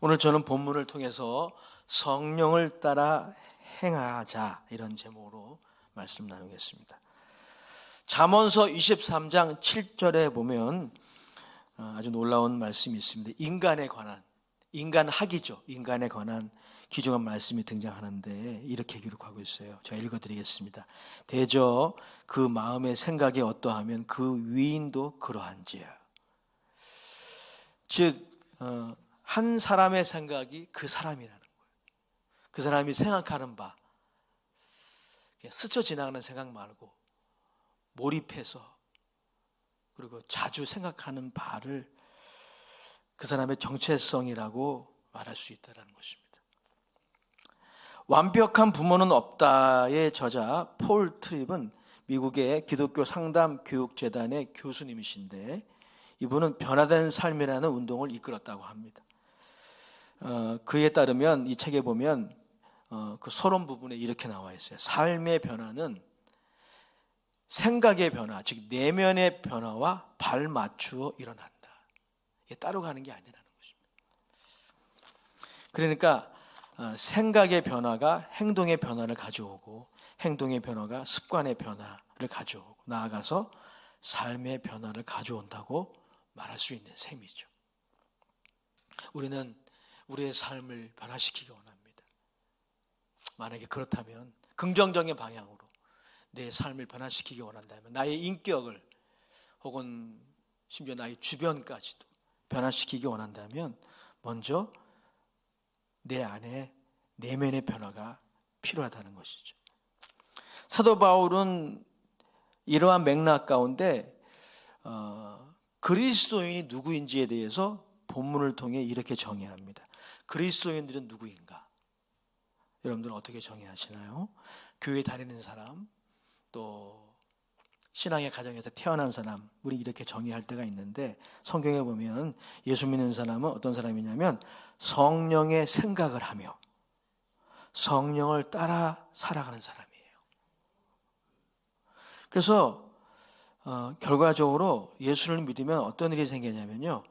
오늘 저는 본문을 통해서 성령을 따라 행하자, 이런 제목으로 말씀 나누겠습니다. 잠언서 23장 7절에 보면 아주 놀라운 말씀이 있습니다. 인간에 관한, 인간학이죠. 인간에 관한 귀중한 말씀이 등장하는데 이렇게 기록하고 있어요. 제가 읽어드리겠습니다. 대저 그 마음의 생각이 어떠하면 그 위인도 그러한지야. 즉 한 사람의 생각이 그 사람이라는 거예요. 그 사람이 생각하는 바, 그냥 스쳐 지나가는 생각 말고 몰입해서 그리고 자주 생각하는 바를 그 사람의 정체성이라고 말할 수 있다는 것입니다. 완벽한 부모는 없다의 저자 폴 트립은 미국의 기독교 상담 교육재단의 교수님이신데 이분은 변화된 삶이라는 운동을 이끌었다고 합니다. 그에 따르면 이 책에 보면 그 서론 부분에 이렇게 나와 있어요. 삶의 변화는 생각의 변화, 즉 내면의 변화와 발맞추어 일어난다. 이게 따로 가는 게 아니라는 것입니다. 그러니까 생각의 변화가 행동의 변화를 가져오고 행동의 변화가 습관의 변화를 가져오고 나아가서 삶의 변화를 가져온다고 말할 수 있는 셈이죠. 우리는 우리의 삶을 변화시키기 원합니다. 만약에 그렇다면 긍정적인 방향으로 내 삶을 변화시키기 원한다면 나의 인격을 혹은 심지어 나의 주변까지도 변화시키기 원한다면 먼저 내 안에 내면의 변화가 필요하다는 것이죠. 사도 바울은 이러한 맥락 가운데 그리스도인이 누구인지에 대해서 본문을 통해 이렇게 정의합니다. 그리스도인들은 누구인가? 여러분들은 어떻게 정의하시나요? 교회 다니는 사람, 또 신앙의 가정에서 태어난 사람, 우리 이렇게 정의할 때가 있는데 성경에 보면 예수 믿는 사람은 어떤 사람이냐면 성령의 생각을 하며 성령을 따라 살아가는 사람이에요. 그래서 결과적으로 예수를 믿으면 어떤 일이 생기냐면요,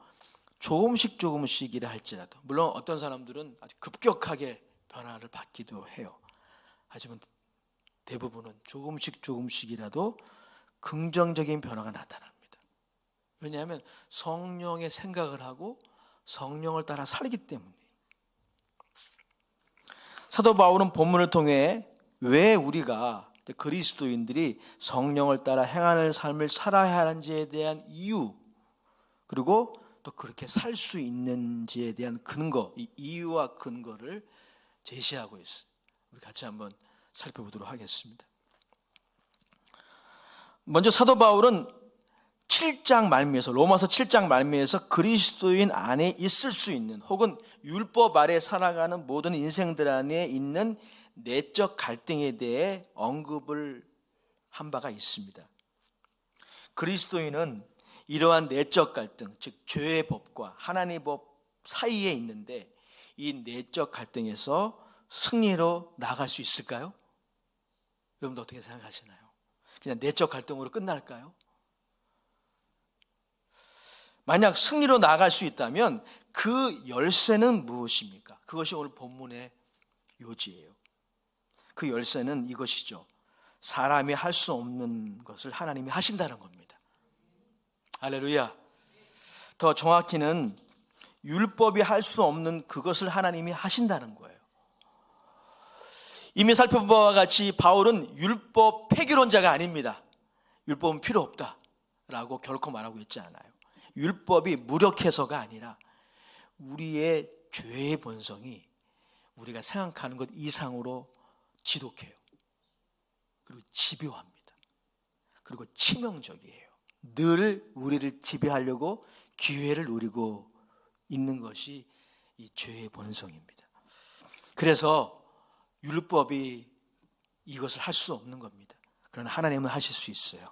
조금씩 일을 할지라도, 물론 어떤 사람들은 아주 급격하게 변화를 받기도 해요. 하지만 대부분은 조금씩이라도 긍정적인 변화가 나타납니다. 왜냐하면 성령의 생각을 하고 성령을 따라 살기 때문이에요. 사도 바울은 본문을 통해 왜 우리가 그리스도인들이 성령을 따라 행하는 삶을 살아야 하는지에 대한 이유, 그리고 또 그렇게 살 수 있는지에 대한 근거, 이 이유와 근거를 제시하고 있어요. 우리 같이 한번 살펴보도록 하겠습니다. 먼저 사도 바울은 7장 말미에서, 로마서 7장 말미에서 그리스도인 안에 있을 수 있는 혹은 율법 아래 살아가는 모든 인생들 안에 있는 내적 갈등에 대해 언급을 한 바가 있습니다. 그리스도인은 이러한 내적 갈등, 즉 죄의 법과 하나님의 법 사이에 있는데 이 내적 갈등에서 승리로 나아갈 수 있을까요? 여러분들 어떻게 생각하시나요? 그냥 내적 갈등으로 끝날까요? 만약 승리로 나아갈 수 있다면 그 열쇠는 무엇입니까? 그것이 오늘 본문의 요지예요. 그 열쇠는 이것이죠. 사람이 할 수 없는 것을 하나님이 하신다는 겁니다. 할렐루야. 더 정확히는 율법이 할 수 없는 그것을 하나님이 하신다는 거예요. 이미 살펴본 바와 같이 바울은 율법 폐기론자가 아닙니다. 율법은 필요 없다라고 결코 말하고 있지 않아요. 율법이 무력해서가 아니라 우리의 죄의 본성이 우리가 생각하는 것 이상으로 지독해요. 그리고 집요합니다. 그리고 치명적이에요. 늘 우리를 지배하려고 기회를 노리고 있는 것이 이 죄의 본성입니다. 그래서 율법이 이것을 할 수 없는 겁니다. 그러나 하나님은 하실 수 있어요.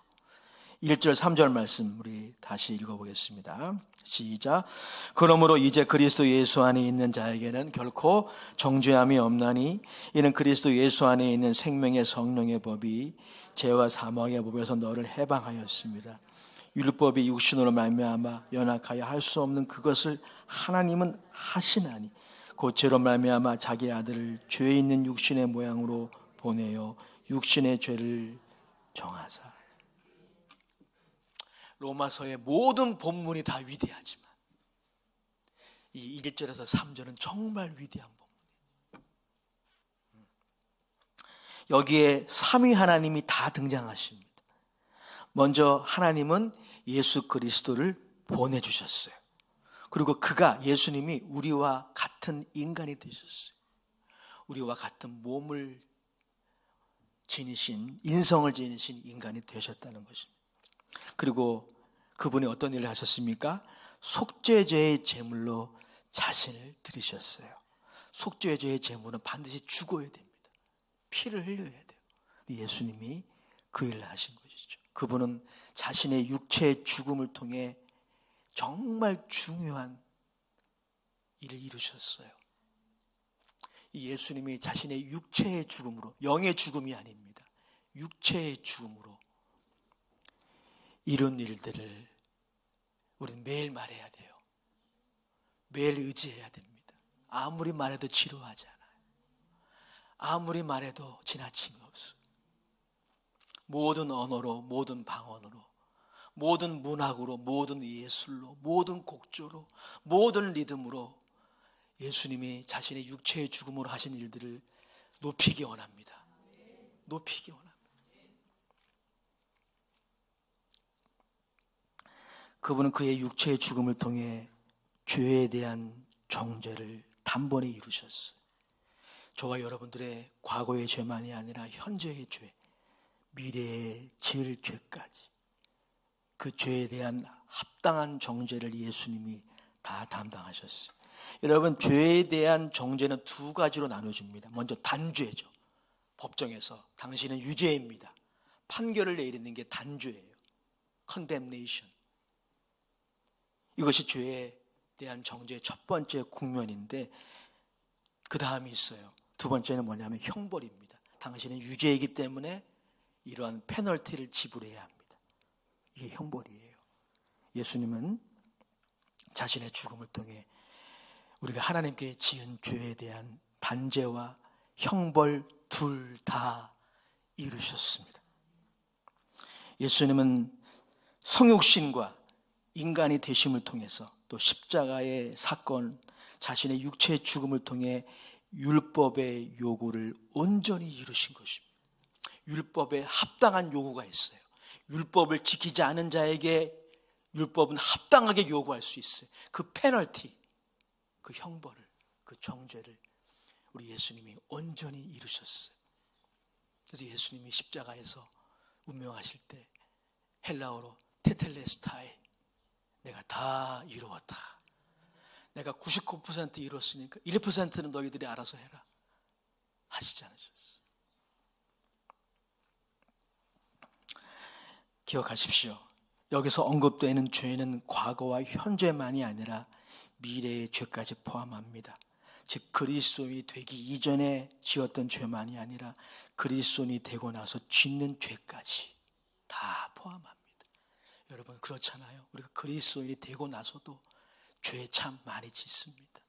1절 3절 말씀 우리 다시 읽어보겠습니다. 시작. 그러므로 이제 그리스도 예수 안에 있는 자에게는 결코 정죄함이 없나니 이는 그리스도 예수 안에 있는 생명의 성령의 법이 죄와 사망의 법에서 너를 해방하였습니다. 율법이 육신으로 말미암아 연약하여 할 수 없는 그것을 하나님은 하시나니 곧 죄로 말미암아 자기 아들을 죄 있는 육신의 모양으로 보내어 육신의 죄를 정하사. 로마서의 모든 본문이 다 위대하지만 이 1절에서 3절은 정말 위대한 본문이에요. 여기에 삼위 하나님이 다 등장하십니다. 먼저 하나님은 예수 그리스도를 보내주셨어요. 그리고 그가, 예수님이 우리와 같은 인간이 되셨어요. 우리와 같은 몸을 지니신, 인성을 지니신 인간이 되셨다는 것입니다. 그리고 그분이 어떤 일을 하셨습니까? 속죄죄의 제물로 자신을 드리셨어요. 속죄죄의 제물은 반드시 죽어야 됩니다. 피를 흘려야 돼요. 예수님이 그 일을 하신 것이죠. 그분은 자신의 육체의 죽음을 통해 정말 중요한 일을 이루셨어요. 이 예수님이 자신의 육체의 죽음으로, 영의 죽음이 아닙니다. 육체의 죽음으로 이런 일들을 우리는 매일 말해야 돼요. 매일 의지해야 됩니다. 아무리 말해도 지루하지 않아요. 아무리 말해도 지나침이 없어요. 모든 언어로, 모든 방언으로, 모든 문학으로, 모든 예술로, 모든 곡조로, 모든 리듬으로 예수님이 자신의 육체의 죽음으로 하신 일들을 높이기 원합니다. 높이기 원합니다. 그분은 그의 육체의 죽음을 통해 죄에 대한 정죄를 단번에 이루셨어요. 저와 여러분들의 과거의 죄만이 아니라 현재의 죄, 미래의 지을 죄까지 그 죄에 대한 합당한 정죄를 예수님이 다 담당하셨어요. 여러분, 죄에 대한 정죄는 두 가지로 나눠집니다. 먼저 단죄죠. 법정에서 당신은 유죄입니다. 판결을 내리는 게 단죄예요. condemnation. 이것이 죄에 대한 정죄의 첫 번째 국면인데, 그 다음이 있어요. 두 번째는 뭐냐면 형벌입니다. 당신은 유죄이기 때문에 이러한 페널티를 지불해야 합니다. 이게 형벌이에요. 예수님은 자신의 죽음을 통해 우리가 하나님께 지은 죄에 대한 단죄와 형벌 둘 다 이루셨습니다. 예수님은 성육신과 인간이 되심을 통해서, 또 십자가의 사건, 자신의 육체의 죽음을 통해 율법의 요구를 온전히 이루신 것입니다. 율법에 합당한 요구가 있어요. 율법을 지키지 않은 자에게 율법은 합당하게 요구할 수 있어요. 그 페널티, 그 형벌을, 그 정죄를 우리 예수님이 온전히 이루셨어요. 그래서 예수님이 십자가에서 운명하실 때 헬라어로 테텔레스타이, 내가 다 이루었다. 내가 99% 이뤘으니까 1%는 너희들이 알아서 해라 하시지 않으셨어요. 기억하십시오. 여기서 언급되는 죄는 과거와 현재만이 아니라 미래의 죄까지 포함합니다. 즉 그리스도인이 되기 이전에 지었던 죄만이 아니라 그리스도인이 되고 나서 짓는 죄까지 다 포함합니다. 여러분, 그렇잖아요. 우리가 그리스도인이 되고 나서도 죄 참 많이 짓습니다.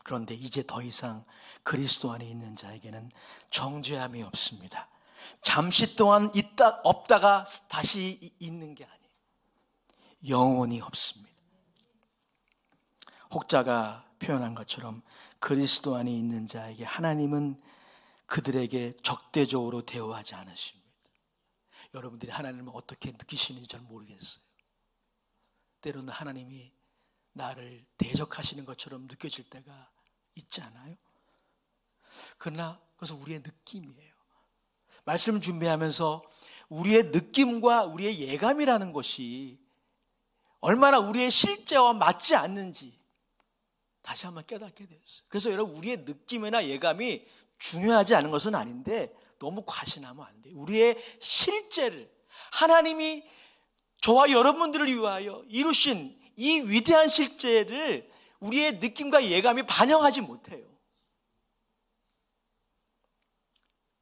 그런데 이제 더 이상 그리스도 안에 있는 자에게는 정죄함이 없습니다. 잠시 동안 있다 없다가 다시 있는 게 아니에요. 영원히 없습니다. 혹자가 표현한 것처럼 그리스도 안에 있는 자에게 하나님은 그들에게 적대적으로 대우하지 않으십니다. 여러분들이 하나님을 어떻게 느끼시는지 잘 모르겠어요. 때로는 하나님이 나를 대적하시는 것처럼 느껴질 때가 있지 않아요? 그러나 그것은 우리의 느낌이에요. 말씀 준비하면서 우리의 느낌과 우리의 예감이라는 것이 얼마나 우리의 실제와 맞지 않는지 다시 한번 깨닫게 되었어요. 그래서 여러분, 우리의 느낌이나 예감이 중요하지 않은 것은 아닌데 너무 과신하면 안 돼요. 우리의 실제를, 하나님이 저와 여러분들을 위하여 이루신 이 위대한 실제를 우리의 느낌과 예감이 반영하지 못해요.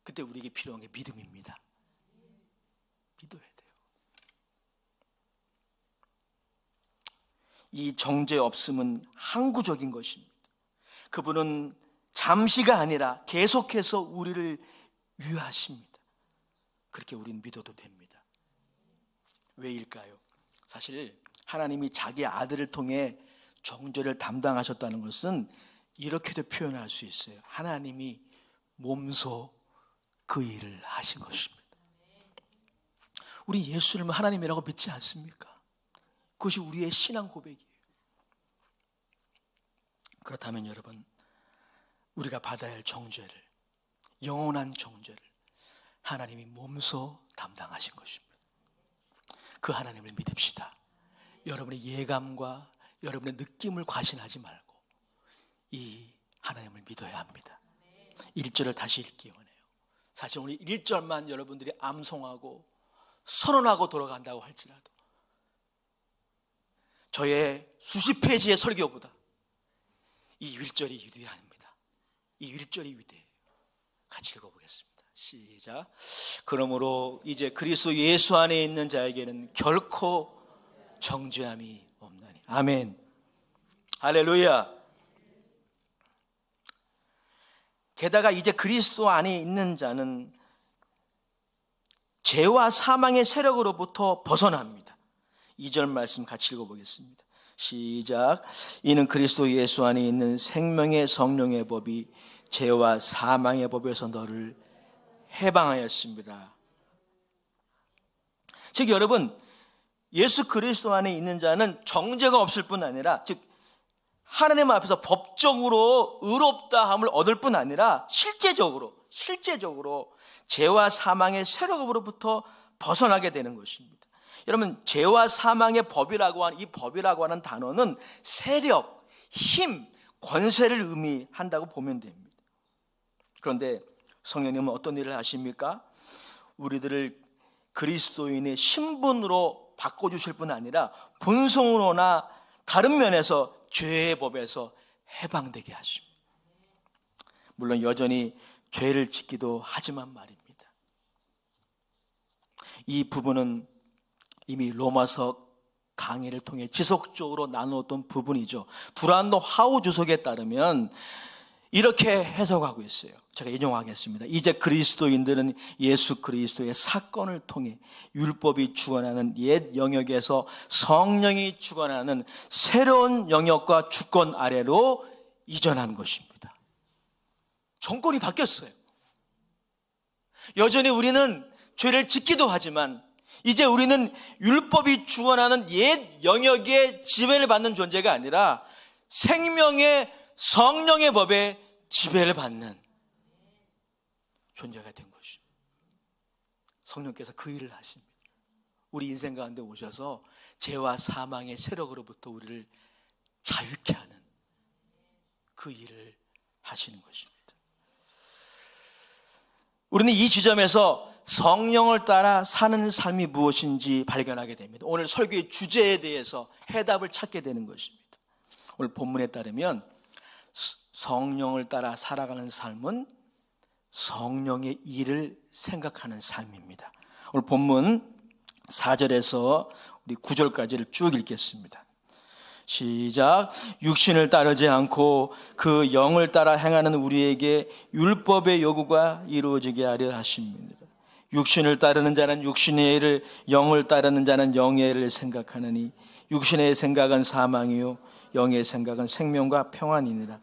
그때 우리에게 필요한 게 믿음입니다. 믿어야 돼요. 이 정죄 없음은 항구적인 것입니다. 그분은 잠시가 아니라 계속해서 우리를 위하십니다. 그렇게 우리는 믿어도 됩니다. 왜일까요? 사실 하나님이 자기 아들을 통해 정죄를 담당하셨다는 것은 이렇게도 표현할 수 있어요. 하나님이 몸소 그 일을 하신 것입니다. 우리 예수님을 하나님이라고 믿지 않습니까? 그것이 우리의 신앙 고백이에요. 그렇다면 여러분, 우리가 받아야 할 정죄를, 영원한 정죄를 하나님이 몸소 담당하신 것입니다. 그 하나님을 믿읍시다. 여러분의 예감과 여러분의 느낌을 과신하지 말고 이 하나님을 믿어야 합니다. 1절을 다시 읽기 원해요. 사실 오늘 1절만 여러분들이 암송하고 선언하고 돌아간다고 할지라도 저의 수십 페이지의 설교보다 이 1절이 위대합니다. 이 1절이 위대해요. 같이 읽어보겠습니다. 시작. 그러므로 이제 그리스도 예수 안에 있는 자에게는 결코 정죄함이 없나니. 아멘. 할렐루야. 게다가 이제 그리스도 안에 있는 자는 죄와 사망의 세력으로부터 벗어납니다. 2절 말씀 같이 읽어보겠습니다. 시작. 이는 그리스도 예수 안에 있는 생명의 성령의 법이 죄와 사망의 법에서 너를 해방하였습니다. 즉 여러분, 예수 그리스도 안에 있는 자는 정죄가 없을 뿐 아니라, 즉 하나님 앞에서 법적으로 의롭다함을 얻을 뿐 아니라 실제적으로 죄와 사망의 세력으로부터 벗어나게 되는 것입니다. 여러분, 죄와 사망의 법이라고 하는 이 법이라고 하는 단어는 세력, 힘, 권세를 의미한다고 보면 됩니다. 그런데 성령님은 어떤 일을 하십니까? 우리들을 그리스도인의 신분으로 바꿔주실 뿐 아니라 본성으로나 다른 면에서 죄의 법에서 해방되게 하십니다. 물론 여전히 죄를 짓기도 하지만 말입니다. 이 부분은 이미 로마서 강의를 통해 지속적으로 나누었던 부분이죠. 두란노 하우 주석에 따르면 이렇게 해석하고 있어요. 제가 인용하겠습니다. 이제 그리스도인들은 예수 그리스도의 사건을 통해 율법이 주관하는 옛 영역에서 성령이 주관하는 새로운 영역과 주권 아래로 이전한 것입니다. 정권이 바뀌었어요. 여전히 우리는 죄를 짓기도 하지만 이제 우리는 율법이 주관하는 옛 영역의 지배를 받는 존재가 아니라 생명의 성령의 법에 지배를 받는 존재가 된 것입니다. 성령께서 그 일을 하십니다. 우리 인생 가운데 오셔서 죄와 사망의 세력으로부터 우리를 자유케 하는 그 일을 하시는 것입니다. 우리는 이 지점에서 성령을 따라 사는 삶이 무엇인지 발견하게 됩니다. 오늘 설교의 주제에 대해서 해답을 찾게 되는 것입니다. 오늘 본문에 따르면 성령을 따라 살아가는 삶은 성령의 일을 생각하는 삶입니다. 오늘 본문 4절에서 우리 9절까지를 쭉 읽겠습니다. 시작. 육신을 따르지 않고 그 영을 따라 행하는 우리에게 율법의 요구가 이루어지게 하려 하십니다. 육신을 따르는 자는 육신의 일을, 영을 따르는 자는 영의 일을 생각하느니 육신의 생각은 사망이요 영의 생각은 생명과 평안이니라.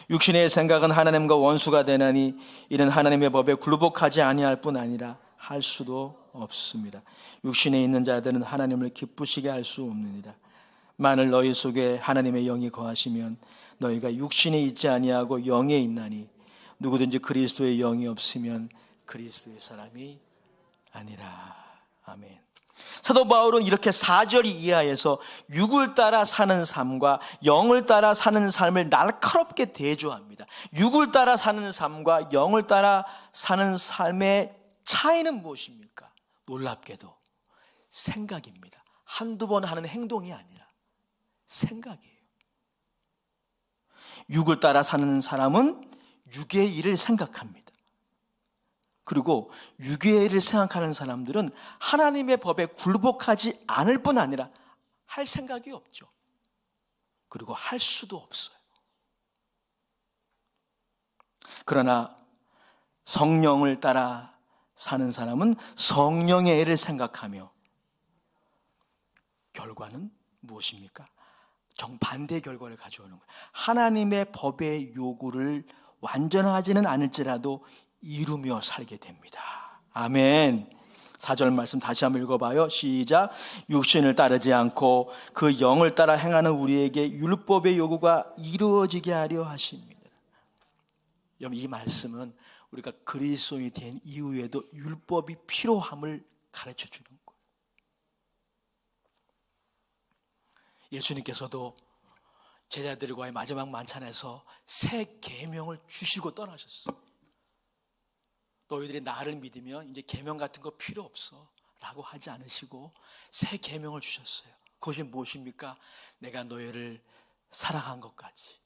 육신의 생각은 하나님과 원수가 되나니 이는 하나님의 법에 굴복하지 아니할 뿐 아니라 할 수도 없습니다. 육신에 있는 자들은 하나님을 기쁘시게 할 수 없느니라. 만일 너희 속에 하나님의 영이 거하시면 너희가 육신에 있지 아니하고 영에 있나니 누구든지 그리스도의 영이 없으면 그리스도의 사람이 아니라. 아멘. 사도 바울은 이렇게 4절 이하에서 육을 따라 사는 삶과 영을 따라 사는 삶을 날카롭게 대조합니다. 육을 따라 사는 삶과 영을 따라 사는 삶의 차이는 무엇입니까? 놀랍게도 생각입니다. 한두 번 하는 행동이 아니라 생각이에요. 육을 따라 사는 사람은 육의 일을 생각합니다. 그리고 육의 일을 생각하는 사람들은 하나님의 법에 굴복하지 않을 뿐 아니라 할 생각이 없죠. 그리고 할 수도 없어요. 그러나 성령을 따라 사는 사람은 성령의 애를 생각하며 결과는 무엇입니까? 정반대의 결과를 가져오는 거예요. 하나님의 법의 요구를 완전하지는 않을지라도 이루며 살게 됩니다. 아멘. 4절 말씀 다시 한번 읽어봐요. 시작. 육신을 따르지 않고 그 영을 따라 행하는 우리에게 율법의 요구가 이루어지게 하려 하십니다. 여러분, 이 말씀은 우리가 그리스도인이 된 이후에도 율법이 필요함을 가르쳐 주는 거예요. 예수님께서도 제자들과의 마지막 만찬에서 새 계명을 주시고 떠나셨어요. 너희들이 나를 믿으면 이제 계명 같은 거 필요 없어 라고 하지 않으시고 새 계명을 주셨어요. 그것이 무엇입니까? 내가 너희를 사랑한 것까지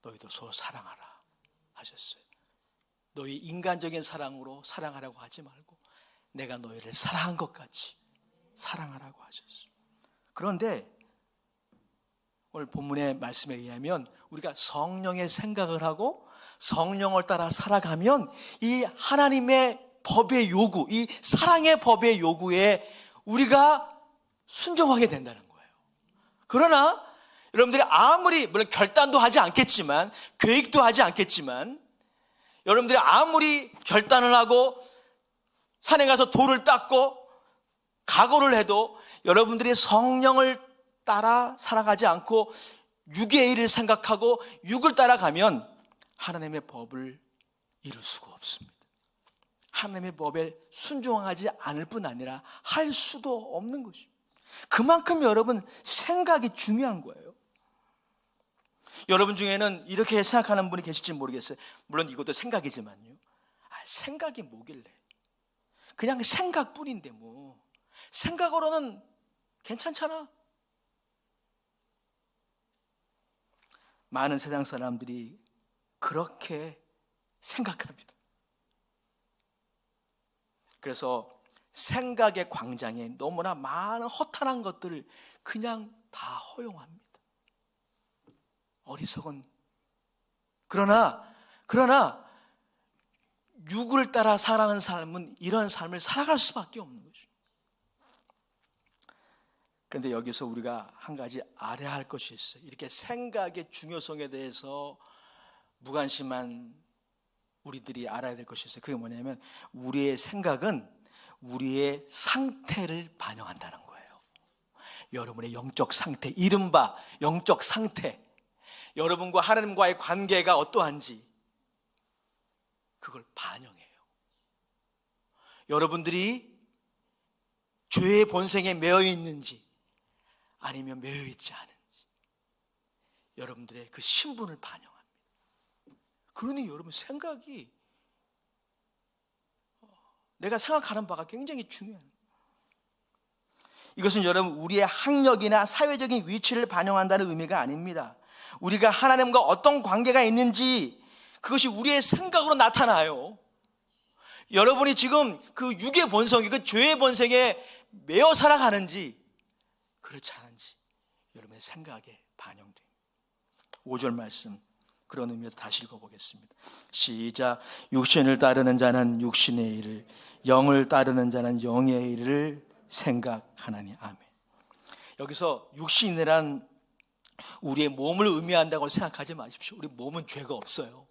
너희도 서로 사랑하라 하셨어요. 너희 인간적인 사랑으로 사랑하라고 하지 말고 내가 너희를 사랑한 것까지 사랑하라고 하셨어요. 그런데 오늘 본문의 말씀에 의하면 우리가 성령의 생각을 하고 성령을 따라 살아가면 이 하나님의 법의 요구, 이 사랑의 법의 요구에 우리가 순종하게 된다는 거예요. 그러나 여러분들이 아무리 물론 결단도 하지 않겠지만 계획도 하지 않겠지만 여러분들이 아무리 결단을 하고 산에 가서 돌을 닦고 각오를 해도 여러분들이 성령을 따라 살아가지 않고 육의 일을 생각하고 육을 따라가면 하나님의 법을 이룰 수가 없습니다. 하나님의 법에 순종하지 않을 뿐 아니라 할 수도 없는 것입니다. 그만큼 여러분 생각이 중요한 거예요. 여러분 중에는 이렇게 생각하는 분이 계실지 모르겠어요. 물론 이것도 생각이지만요. 생각이 뭐길래? 그냥 생각뿐인데 뭐 생각으로는 괜찮잖아. 많은 세상 사람들이 그렇게 생각합니다. 그래서 생각의 광장에 너무나 많은 허탄한 것들을 그냥 다 허용합니다. 어리석은. 그러나 육을 따라 살아가는 삶은 이런 삶을 살아갈 수밖에 없는 거죠. 그런데 여기서 우리가 한 가지 알아야 할 것이 있어요. 이렇게 생각의 중요성에 대해서 무관심한 우리들이 알아야 될 것이 있어요. 그게 뭐냐면 우리의 생각은 우리의 상태를 반영한다는 거예요. 여러분의 영적 상태, 이른바 영적 상태, 여러분과 하나님과의 관계가 어떠한지 그걸 반영해요. 여러분들이 죄의 본성에 매여 있는지 아니면 매여 있지 않은지 여러분들의 그 신분을 반영합니다. 그러니 여러분 생각이 내가 생각하는 바가 굉장히 중요해요. 이것은 여러분 우리의 학력이나 사회적인 위치를 반영한다는 의미가 아닙니다. 우리가 하나님과 어떤 관계가 있는지 그것이 우리의 생각으로 나타나요. 여러분이 지금 그 육의 본성이 그 죄의 본성에 매여 살아가는지 그렇지 않은지 여러분의 생각에 반영됩니다. 5절 말씀 그런 의미에서 다시 읽어보겠습니다. 시작. 육신을 따르는 자는 육신의 일을, 영을 따르는 자는 영의 일을 생각하나니. 아멘. 여기서 육신이란 우리의 몸을 의미한다고 생각하지 마십시오. 우리 몸은 죄가 없어요.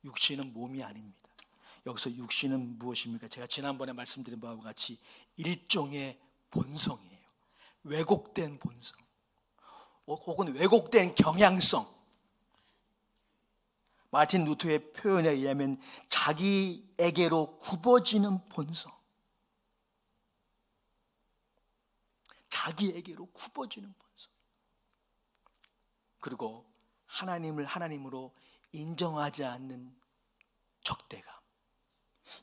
육신은 몸이 아닙니다. 여기서 육신은 무엇입니까? 제가 지난번에 말씀드린 바와 같이 일종의 본성이에요. 왜곡된 본성 혹은 왜곡된 경향성. 마틴 루터의 표현에 의하면 자기에게로 굽어지는 본성. 자기에게로 굽어지는 본성. 그리고 하나님을 하나님으로 인정하지 않는 적대감.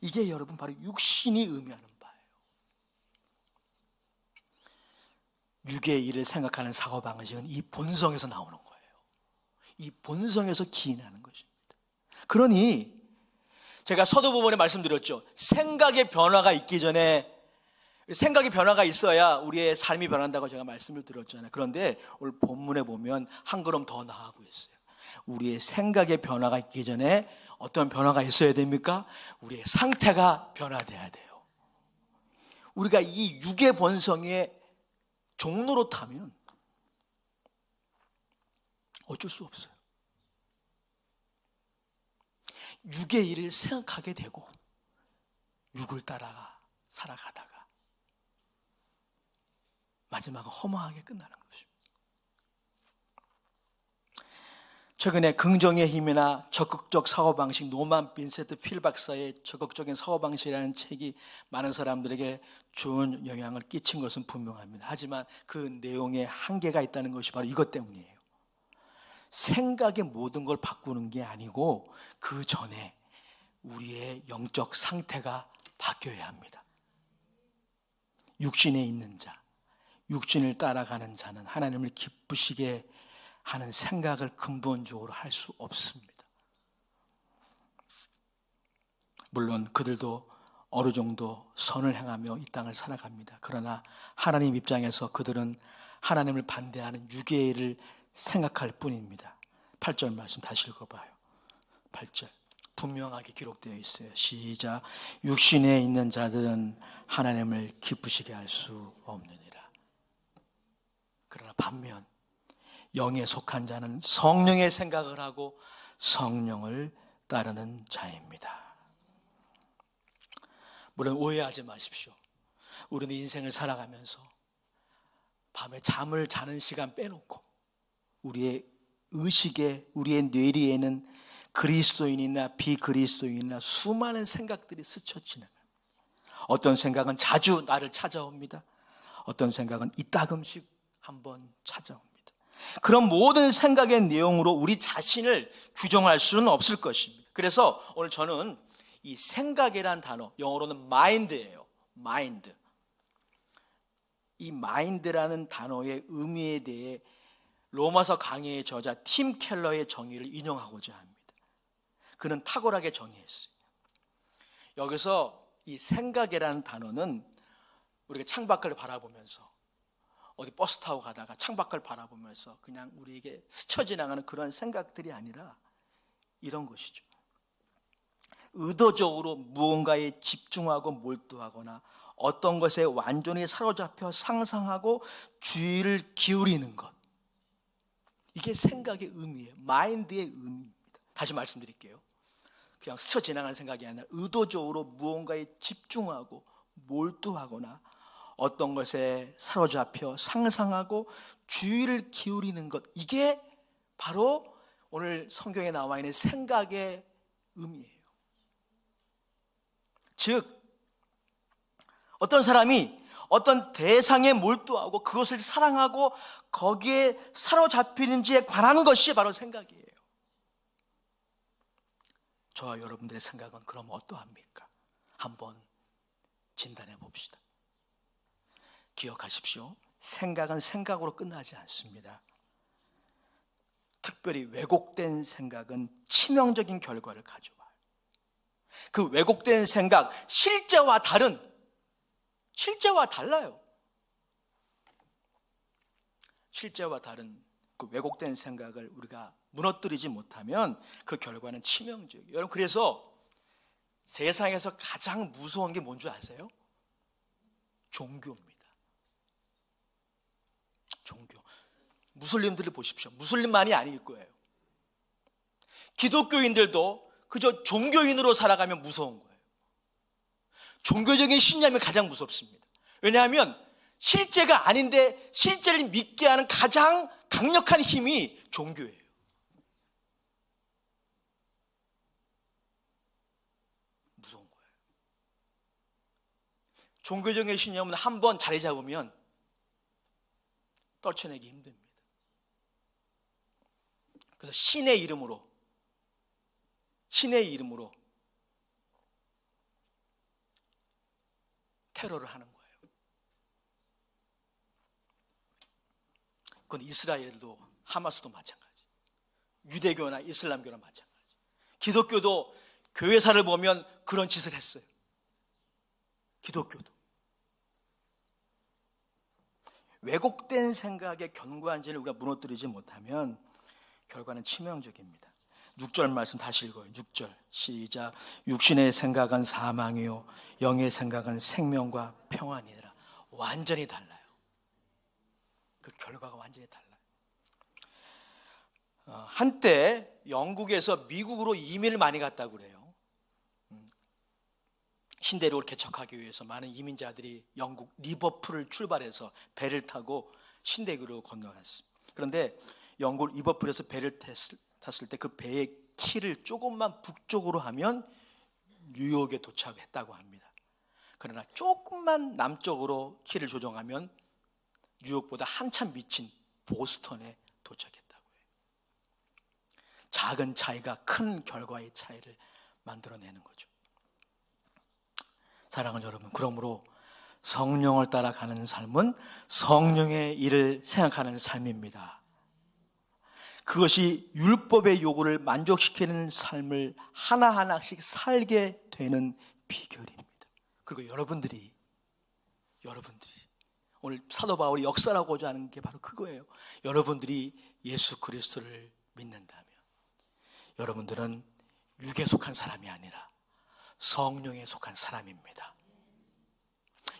이게 여러분 바로 육신이 의미하는 바예요. 육의 일을 생각하는 사고방식은 이 본성에서 나오는 거예요. 이 본성에서 기인하는 것입니다. 그러니 제가 서두 부분에 말씀드렸죠. 생각의 변화가 있기 전에 생각의 변화가 있어야 우리의 삶이 변한다고 제가 말씀을 드렸잖아요. 그런데 오늘 본문에 보면 한 걸음 더 나아가고 있어요. 우리의 생각의 변화가 있기 전에 어떤 변화가 있어야 됩니까? 우리의 상태가 변화돼야 돼요. 우리가 이 육의 본성의 종로로 타면 어쩔 수 없어요. 육의 일을 생각하게 되고 육을 따라가 살아가다가 마지막은 허무하게 끝나는 것입니다. 최근에 긍정의 힘이나 적극적 사고방식, 노만 빈센트 필 박사의 적극적인 사고방식이라는 책이 많은 사람들에게 좋은 영향을 끼친 것은 분명합니다. 하지만 그 내용에 한계가 있다는 것이 바로 이것 때문이에요. 생각의 모든 걸 바꾸는 게 아니고 그 전에 우리의 영적 상태가 바뀌어야 합니다. 육신에 있는 자, 육신을 따라가는 자는 하나님을 기쁘시게 하는 생각을 근본적으로 할 수 없습니다. 물론 그들도 어느 정도 선을 행하며 이 땅을 살아갑니다. 그러나 하나님 입장에서 그들은 하나님을 반대하는 육의 일을 생각할 뿐입니다. 8절 말씀 다시 읽어봐요. 8절 분명하게 기록되어 있어요. 시작. 육신에 있는 자들은 하나님을 기쁘시게 할 수 없느니라. 그러나 반면 영에 속한 자는 성령의 생각을 하고 성령을 따르는 자입니다. 물론 오해하지 마십시오. 우리는 인생을 살아가면서 밤에 잠을 자는 시간 빼놓고 우리의 의식에, 우리의 뇌리에는 그리스도인이나 비그리스도인이나 수많은 생각들이 스쳐 지나갑니다. 어떤 생각은 자주 나를 찾아옵니다. 어떤 생각은 이따금씩 한번 찾아옵니다. 그런 모든 생각의 내용으로 우리 자신을 규정할 수는 없을 것입니다. 그래서 오늘 저는 이 생각이란 단어, 영어로는 mind예요. mind. 이 mind라는 단어의 의미에 대해 로마서 강해의 저자 팀 켈러의 정의를 인용하고자 합니다. 그는 탁월하게 정의했어요. 여기서 이 생각이라는 단어는 우리가 창밖을 바라보면서 어디 버스 타고 가다가 창밖을 바라보면서 그냥 우리에게 스쳐 지나가는 그런 생각들이 아니라 이런 것이죠. 의도적으로 무언가에 집중하고 몰두하거나 어떤 것에 완전히 사로잡혀 상상하고 주의를 기울이는 것. 이게 생각의 의미예요. 마인드의 의미입니다. 다시 말씀드릴게요. 그냥 스쳐 지나가는 생각이 아니라 의도적으로 무언가에 집중하고 몰두하거나 어떤 것에 사로잡혀 상상하고 주의를 기울이는 것. 이게 바로 오늘 성경에 나와 있는 생각의 의미예요. 즉 어떤 사람이 어떤 대상에 몰두하고 그것을 사랑하고 거기에 사로잡히는지에 관한 것이 바로 생각이에요. 저와 여러분들의 생각은 그럼 어떠합니까? 한번 진단해 봅시다. 기억하십시오. 생각은 생각으로 끝나지 않습니다. 특별히 왜곡된 생각은 치명적인 결과를 가져와요. 그 왜곡된 생각, 실제와 달라요. 실제와 다른 그 왜곡된 생각을 우리가 무너뜨리지 못하면 그 결과는 치명적이에요. 여러분, 그래서 세상에서 가장 무서운 게 뭔지 아세요? 종교입니다. 종교. 무슬림들을 보십시오. 무슬림만이 아닐 거예요. 기독교인들도 그저 종교인으로 살아가면 무서운 거예요. 종교적인 신념이 가장 무섭습니다. 왜냐하면 실제가 아닌데 실제를 믿게 하는 가장 강력한 힘이 종교예요. 무서운 거예요. 종교적인 신념은 한번 자리 잡으면 떨쳐내기 힘듭니다. 그래서 신의 이름으로 테러를 하는 거예요. 그건 이스라엘도 하마스도 마찬가지. 유대교나 이슬람교나 마찬가지. 기독교도 교회사를 보면 그런 짓을 했어요. 기독교도. 왜곡된 생각의 견고한 진을 우리가 무너뜨리지 못하면 결과는 치명적입니다. 6절 말씀 다시 읽어요. 6절 시작. 육신의 생각은 사망이요 영의 생각은 생명과 평안이니라. 완전히 달라요. 그 결과가 완전히 달라요. 한때 영국에서 미국으로 이민을 많이 갔다고 그래요. 신대륙을 개척하기 위해서 많은 이민자들이 영국 리버풀을 출발해서 배를 타고 신대륙으로 건너갔습니다. 그런데 영국 리버풀에서 배를 탔을 때 그 배의 키를 조금만 북쪽으로 하면 뉴욕에 도착했다고 합니다. 그러나 조금만 남쪽으로 키를 조정하면 뉴욕보다 한참 미친 보스턴에 도착했다고 해요. 작은 차이가 큰 결과의 차이를 만들어내는 거죠. 사랑하는 여러분, 그러므로 성령을 따라가는 삶은 성령의 일을 생각하는 삶입니다. 그것이 율법의 요구를 만족시키는 삶을 하나하나씩 살게 되는 비결입니다. 그리고 여러분들이 오늘 사도 바울이 역사라고자 하는 게 바로 그거예요. 여러분들이 예수 그리스도를 믿는다면 여러분들은 육에 속한 사람이 아니라 성령에 속한 사람입니다.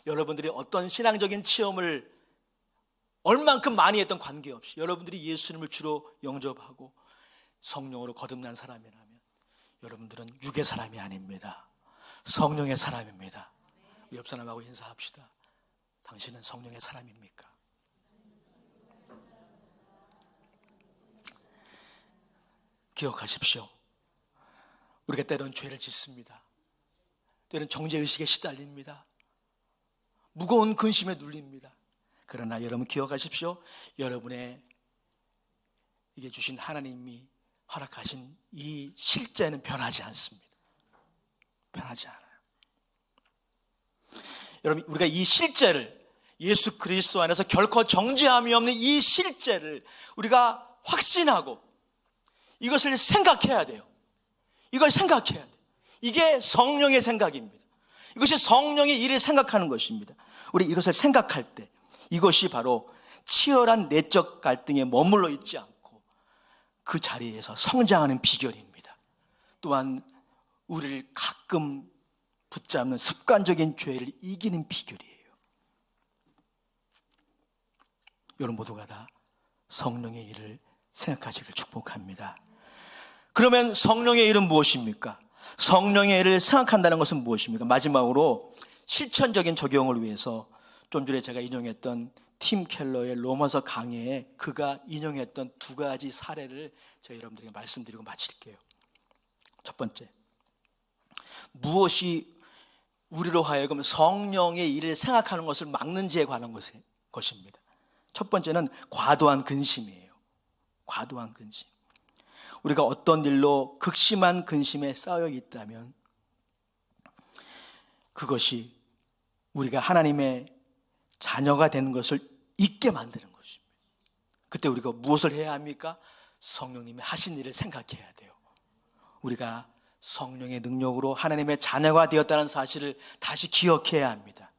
여러분들이 어떤 신앙적인 체험을 얼만큼 많이 했던 관계없이 여러분들이 예수님을 주로 영접하고 성령으로 거듭난 사람이라면 여러분들은 육의 사람이 아닙니다. 성령의 사람입니다. 옆 사람하고 인사합시다. 당신은 성령의 사람입니까? 기억하십시오. 우리가 때론 죄를 짓습니다. 때론 정죄의식에 시달립니다. 무거운 근심에 눌립니다. 그러나 여러분 기억하십시오. 여러분의 이게 주신 하나님이 허락하신 이 실제는 변하지 않습니다. 변하지 않아요. 여러분, 우리가 이 실제를 예수 그리스도 안에서 결코 정죄함이 없는 이 실제를 우리가 확신하고 이것을 생각해야 돼요. 이걸 생각해야 돼요. 이게 성령의 생각입니다. 이것이 성령의 일을 생각하는 것입니다. 우리 이것을 생각할 때 이것이 바로 치열한 내적 갈등에 머물러 있지 않고 그 자리에서 성장하는 비결입니다. 또한 우리를 가끔 붙잡는 습관적인 죄를 이기는 비결이에요. 여러분 모두가 다 성령의 일을 생각하시길 축복합니다. 그러면 성령의 일은 무엇입니까? 성령의 일을 생각한다는 것은 무엇입니까? 마지막으로 실천적인 적용을 위해서 좀 전에 제가 인용했던 팀 켈러의 로마서 강해에 그가 인용했던 두 가지 사례를 제가 여러분들에게 말씀드리고 마칠게요. 첫 번째, 무엇이 우리로 하여금 성령의 일을 생각하는 것을 막는지에 관한 것입니다. 첫 번째는 과도한 근심이에요. 과도한 근심. 우리가 어떤 일로 극심한 근심에 쌓여 있다면 그것이 우리가 하나님의 자녀가 되는 것을 잊게 만드는 것입니다. 그때 우리가 무엇을 해야 합니까? 성령님이 하신 일을 생각해야 돼요. 우리가 성령의 능력으로 하나님의 자녀가 되었다는 사실을 다시 기억해야 합니다.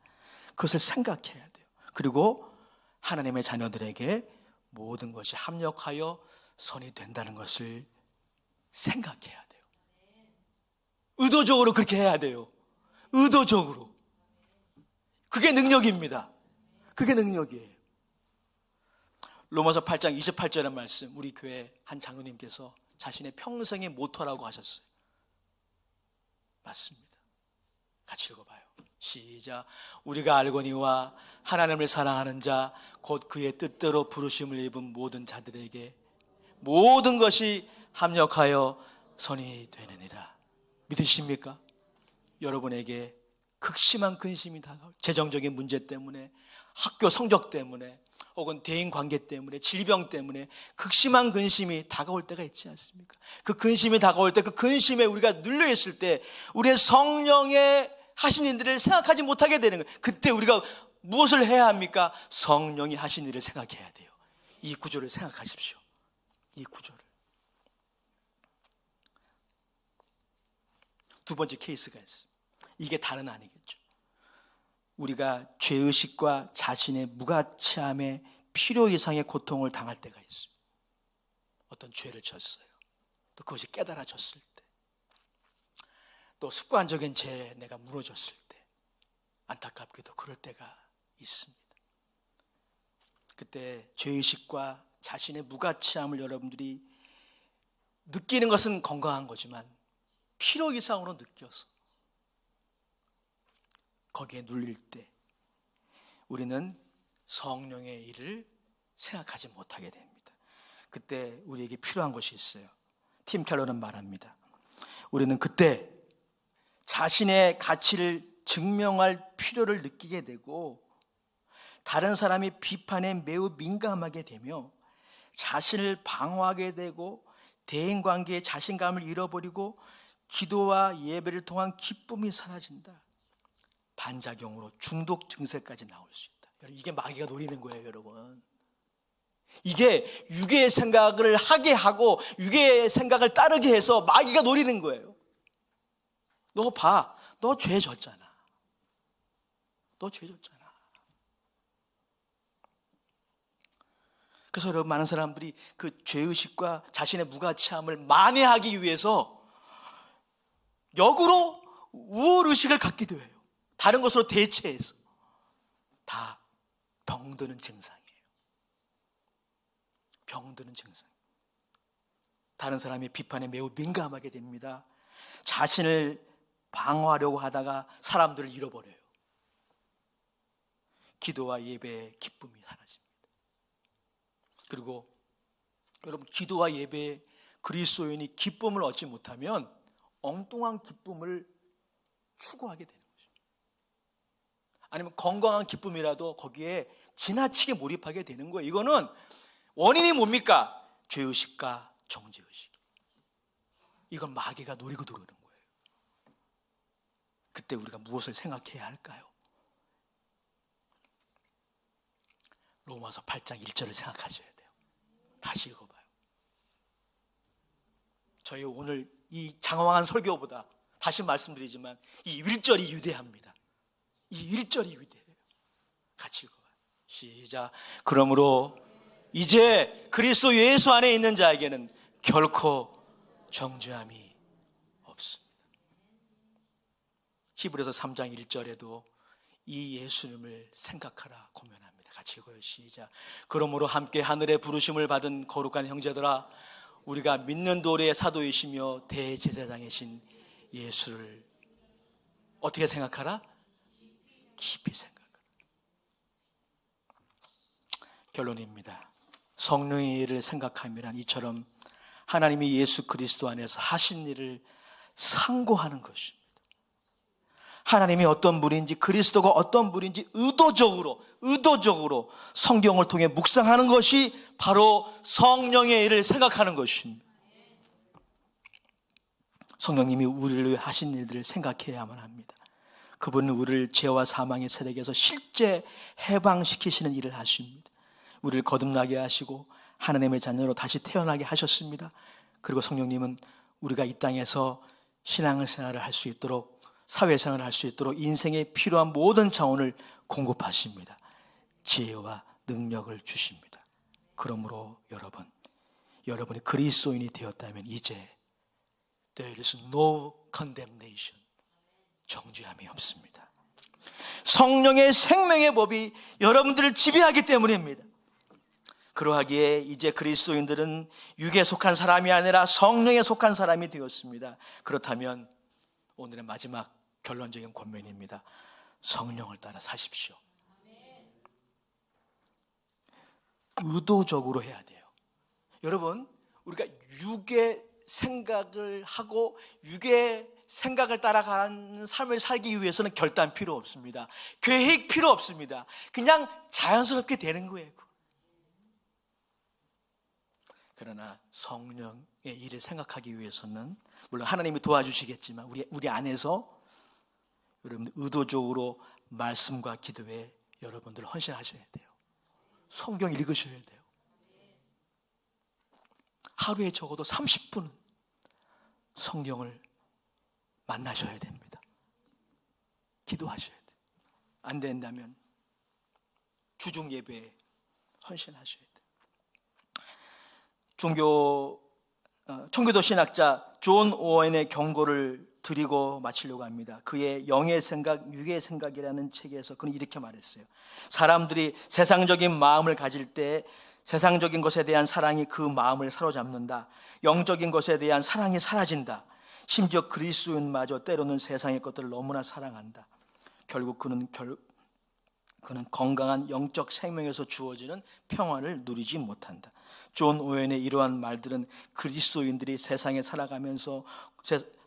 그것을 생각해야 돼요. 그리고 하나님의 자녀들에게 모든 것이 합력하여 선이 된다는 것을 생각해야 돼요. 의도적으로 그렇게 해야 돼요. 의도적으로. 그게 능력입니다. 그게 능력이에요. 로마서 8장 28절의 말씀, 우리 교회 한 장로님께서 자신의 평생의 모토라고 하셨어요. 맞습니다. 같이 읽어봐요. 시작. 우리가 알거니와 하나님을 사랑하는 자 곧 그의 뜻대로 부르심을 입은 모든 자들에게 모든 것이 합력하여 선이 되느니라. 믿으십니까? 여러분에게 극심한 근심이 다가올, 재정적인 문제 때문에, 학교 성적 때문에, 혹은 대인 관계 때문에, 질병 때문에 극심한 근심이 다가올 때가 있지 않습니까? 그 근심이 다가올 때, 그 근심에 우리가 눌려 있을 때 우리의 성령의 하신 일들을 생각하지 못하게 되는 거예요. 그때 우리가 무엇을 해야 합니까? 성령이 하신 일을 생각해야 돼요. 이 구조를 생각하십시오. 이 구조를. 두 번째 케이스가 있어요. 이게 다른 아니겠죠. 우리가 죄의식과 자신의 무가치함에 필요 이상의 고통을 당할 때가 있습니다. 어떤 죄를 졌어요. 또 그것이 깨달아졌을 때, 또 습관적인 죄에 내가 무너졌을 때, 안타깝게도 그럴 때가 있습니다. 그때 죄의식과 자신의 무가치함을 여러분들이 느끼는 것은 건강한 거지만 필요 이상으로 느껴서 거기에 눌릴 때 우리는 성령의 일을 생각하지 못하게 됩니다. 그때 우리에게 필요한 것이 있어요. 팀 켈러는 말합니다. 우리는 그때 자신의 가치를 증명할 필요를 느끼게 되고 다른 사람의 비판에 매우 민감하게 되며 자신을 방어하게 되고 대인관계에 자신감을 잃어버리고 기도와 예배를 통한 기쁨이 사라진다. 반작용으로 중독 증세까지 나올 수 있다. 이게 마귀가 노리는 거예요, 여러분. 이게 육의 생각을 하게 하고 육의 생각을 따르게 해서 마귀가 노리는 거예요. 너 봐, 너 죄 졌잖아. 너 죄 졌잖아. 그래서 여러분, 많은 사람들이 그 죄의식과 자신의 무가치함을 만회하기 위해서 역으로 우월의식을 갖기도 해요. 다른 것으로 대체해서. 다 병드는 증상이에요. 병드는 증상. 다른 사람의 비판에 매우 민감하게 됩니다. 자신을 방어하려고 하다가 사람들을 잃어버려요. 기도와 예배의 기쁨이 사라집니다. 그리고 여러분, 기도와 예배에 그리스도인이 기쁨을 얻지 못하면 엉뚱한 기쁨을 추구하게 되는 거죠. 아니면 건강한 기쁨이라도 거기에 지나치게 몰입하게 되는 거예요. 이거는 원인이 뭡니까? 죄의식과 정죄의식. 이건 마귀가 노리고 들어오는 거예요. 그때 우리가 무엇을 생각해야 할까요? 로마서 8장 1절을 생각하셔야 돼요. 다시 읽어봐요. 저희 오늘 이 장황한 설교보다 다시 말씀드리지만 이 1절이 위대합니다. 이 1절이 위대해요. 같이 읽어봐요. 시작. 그러므로 이제 그리스도 예수 안에 있는 자에게는 결코 정죄함이 없습니다. 히브리서 3장 1절에도 이 예수님을 생각하라 고면합니다. 같이 읽어요. 시작. 그러므로 함께 하늘의 부르심을 받은 거룩한 형제들아, 우리가 믿는 도리의 사도이시며 대제사장이신 예수를 어떻게 생각하라? 깊이 생각하라. 결론입니다. 성령의 일을 생각함이란 이처럼 하나님이 예수 그리스도 안에서 하신 일을 상고하는 것입니다. 하나님이 어떤 분인지, 그리스도가 어떤 분인지 의도적으로 성경을 통해 묵상하는 것이 바로 성령의 일을 생각하는 것입니다. 성령님이 우리를 위해 하신 일들을 생각해야만 합니다. 그분은 우리를 죄와 사망의 세력에서 실제 해방시키시는 일을 하십니다. 우리를 거듭나게 하시고 하나님의 자녀로 다시 태어나게 하셨습니다. 그리고 성령님은 우리가 이 땅에서 신앙생활을 할 수 있도록, 사회생활을 할 수 있도록 인생에 필요한 모든 자원을 공급하십니다. 지혜와 능력을 주십니다. 그러므로 여러분이 그리스도인이 되었다면 이제 there is no condemnation, 정죄함이 없습니다. 성령의 생명의 법이 여러분들을 지배하기 때문입니다. 그러하기에 이제 그리스도인들은 육에 속한 사람이 아니라 성령에 속한 사람이 되었습니다. 그렇다면 오늘의 마지막 결론적인 권면입니다. 성령을 따라 사십시오. 의도적으로 해야 돼요. 여러분, 우리가 육의 생각을 하고 육의 생각을 따라가는 삶을 살기 위해서는 결단 필요 없습니다. 계획 필요 없습니다. 그냥 자연스럽게 되는 거예요. 그러나 성령의 일을 생각하기 위해서는 물론 하나님이 도와주시겠지만 우리 안에서 여러분들 의도적으로 말씀과 기도에 여러분들 헌신하셔야 돼요. 성경 읽으셔야 돼요. 하루에 적어도 30분은 성경을 만나셔야 됩니다. 기도하셔야 돼요. 안 된다면 주중 예배에 헌신하셔야 돼요. 청교도 신학자 존 오웬의 경고를 드리고 마치려고 합니다. 그의 영의 생각, 육의 생각이라는 책에서 그는 이렇게 말했어요. 사람들이 세상적인 마음을 가질 때 세상적인 것에 대한 사랑이 그 마음을 사로잡는다. 영적인 것에 대한 사랑이 사라진다. 심지어 그리스도인마저 때로는 세상의 것들을 너무나 사랑한다. 결국 그는 건강한 영적 생명에서 주어지는 평안을 누리지 못한다. 존 오웬의 이러한 말들은 그리스도인들이 세상에 살아가면서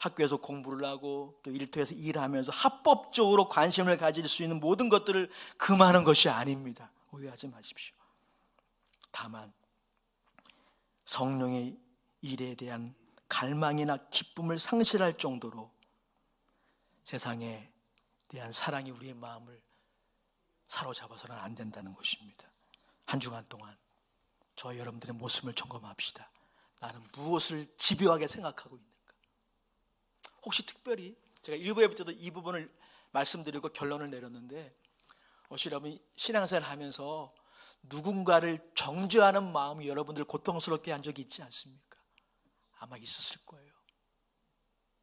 학교에서 공부를 하고 또 일터에서 일하면서 합법적으로 관심을 가질 수 있는 모든 것들을 금하는 것이 아닙니다. 오해하지 마십시오. 다만 성령의 일에 대한 갈망이나 기쁨을 상실할 정도로 세상에 대한 사랑이 우리의 마음을 사로잡아서는 안 된다는 것입니다. 한 주간 동안 저와 여러분들의 모습을 점검합시다. 나는 무엇을 집요하게 생각하고 있는가? 혹시 특별히 제가 1부에 때도 이 부분을 말씀드리고 결론을 내렸는데 혹시 여러분 신앙생활을 하면서 누군가를 정죄하는 마음이 여러분들 고통스럽게 한 적이 있지 않습니까? 아마 있었을 거예요.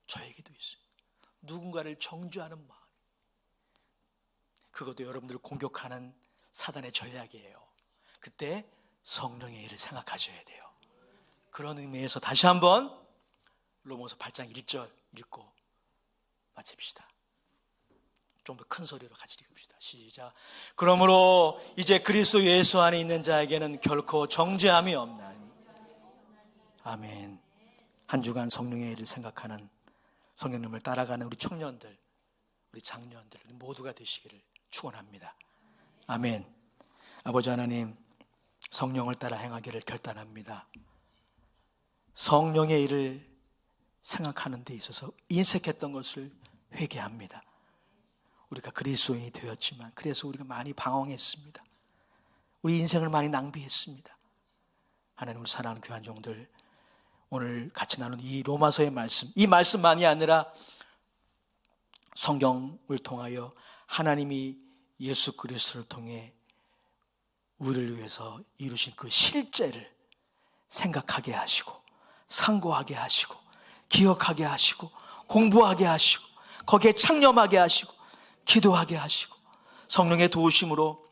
저에게도 있어요. 누군가를 정죄하는 마음. 그것도 여러분들을 공격하는 사단의 전략이에요. 그때 성령의 일을 생각하셔야 돼요. 그런 의미에서 다시 한번 로마서 8장 1절 읽고 마칩시다. 좀 더 큰 소리로 같이 읽읍시다. 시작. 그러므로 이제 그리스도 예수 안에 있는 자에게는 결코 정죄함이 없나니. 아멘. 한 주간 성령의 일을 생각하는, 성령님을 따라가는 우리 청년들, 우리 장년들, 우리 모두가 되시기를 축원합니다. 아멘. 아버지 하나님, 성령을 따라 행하기를 결단합니다. 성령의 일을 생각하는 데 있어서 인색했던 것을 회개합니다. 우리가 그리스도인이 되었지만 그래서 우리가 많이 방황했습니다. 우리 인생을 많이 낭비했습니다. 하나님, 우리 사랑하는 교회 종들, 오늘 같이 나눈 이 로마서의 말씀, 이 말씀만이 아니라 성경을 통하여 하나님이 예수 그리스도를 통해 우리를 위해서 이루신 그 실제를 생각하게 하시고 상고하게 하시고 기억하게 하시고 공부하게 하시고 거기에 창념하게 하시고 기도하게 하시고 성령의 도우심으로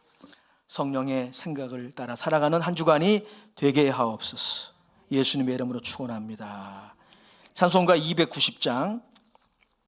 성령의 생각을 따라 살아가는 한 주간이 되게 하옵소서. 예수님의 이름으로 축원합니다. 찬송가 290장